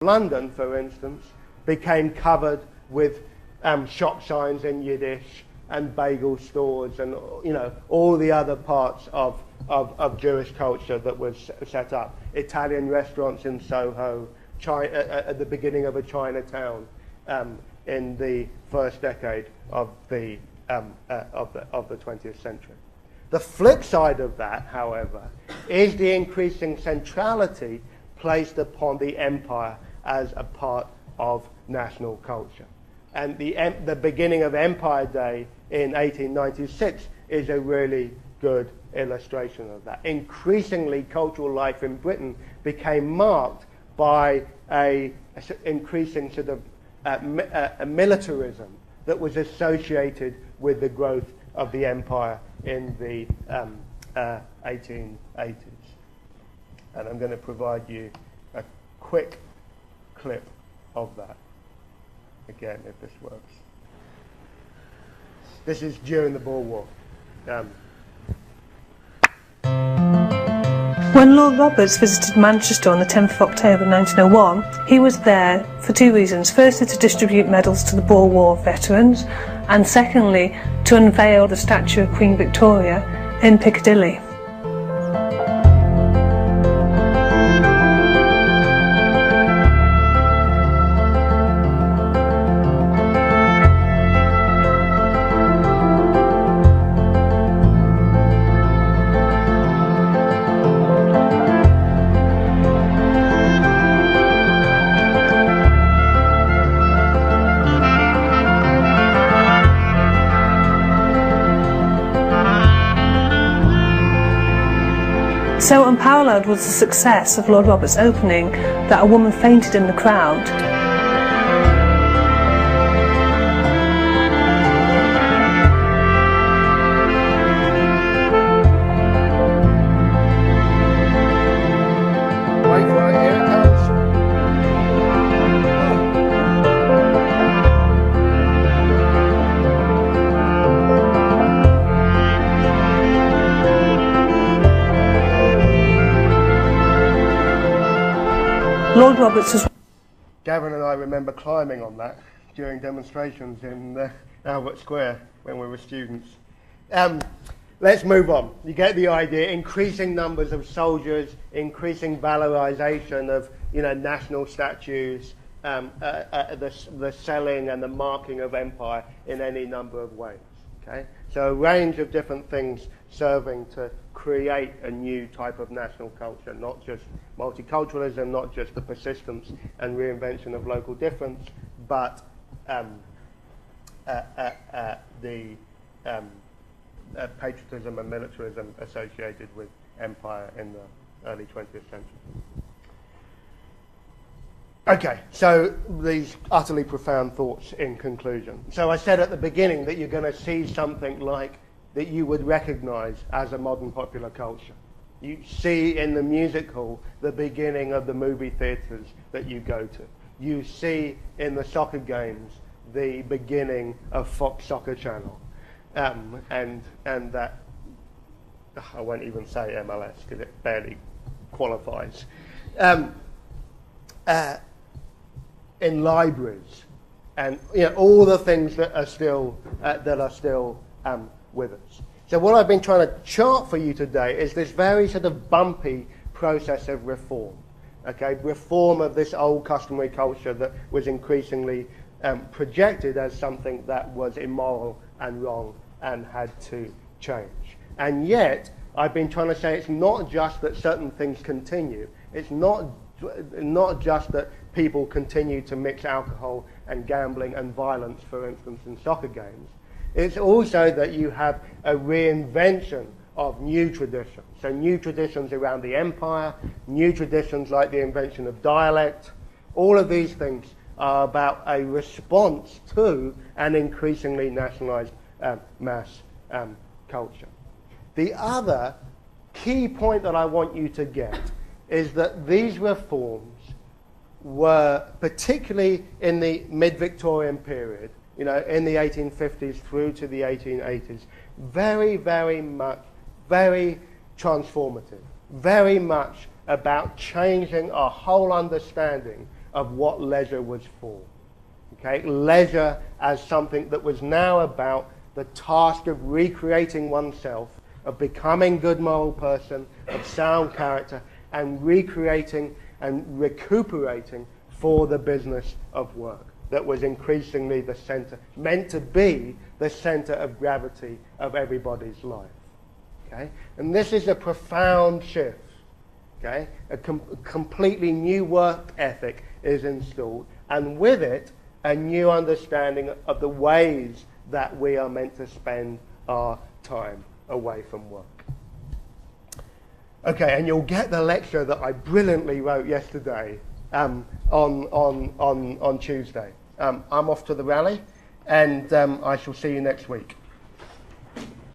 London, for instance, became covered with shop signs in Yiddish and bagel stores and all the other parts of Jewish culture that was set up. Italian restaurants in Soho, at the beginning of a Chinatown in the first decade of the 20th century. The flip side of that, however, is the increasing centrality placed upon the empire as a part of national culture. And the beginning of Empire Day in 1896 is a really good illustration of that. Increasingly, cultural life in Britain became marked by a increasing sort of a militarism that was associated with the growth of the empire in the 1880s. And I'm going to provide you a quick clip of that. Again, if this works. This is during the Boer War. When Lord Roberts visited Manchester on the 10th of October 1901, he was there for two reasons. Firstly, to distribute medals to the Boer War veterans, and secondly, to unveil the statue of Queen Victoria in Piccadilly. So unparalleled was the success of Lord Roberts' opening that a woman fainted in the crowd. Lord Roberts was... Gavin and I remember climbing on that during demonstrations in Albert Square when we were students. Let's move on. You get the idea. Increasing numbers of soldiers, increasing valorization of national statues, the selling and the marking of empire in any number of ways. Okay? So a range of different things serving to create a new type of national culture, not just multiculturalism, not just the persistence and reinvention of local difference, but the patriotism and militarism associated with empire in the early 20th century. Okay, so these utterly profound thoughts in conclusion. So I said at the beginning that you're going to see something like that you would recognize as a modern popular culture. You see in the music hall the beginning of the movie theaters that you go to. You see in the soccer games the beginning of Fox Soccer Channel. And that, I won't even say MLS because it barely qualifies. In libraries, and all the things that are still with us. So what I've been trying to chart for you today is this very sort of bumpy process of reform. Okay, reform of this old customary culture that was increasingly projected as something that was immoral and wrong and had to change. And yet, I've been trying to say it's not just that certain things continue. It's not just that people continue to mix alcohol and gambling and violence, for instance, in soccer games. It's also that you have a reinvention of new traditions. So new traditions around the empire, new traditions like the invention of dialect. All of these things are about a response to an increasingly nationalized mass culture. The other key point that I want you to get is that these reforms were, particularly in the mid-Victorian period, in the 1850s through to the 1880s, very, very much, very transformative, very much about changing our whole understanding of what leisure was for. Okay? Leisure as something that was now about the task of recreating oneself, of becoming a good moral person, of sound character, and recreating and recuperating for the business of work. That was increasingly the center, meant to be the center of gravity of everybody's life. Okay? And this is a profound shift. Okay? A completely new work ethic is installed, and with it, a new understanding of the ways that we are meant to spend our time away from work. Okay, and you'll get the lecture that I brilliantly wrote yesterday on Tuesday. I'm off to the rally, and I shall see you next week.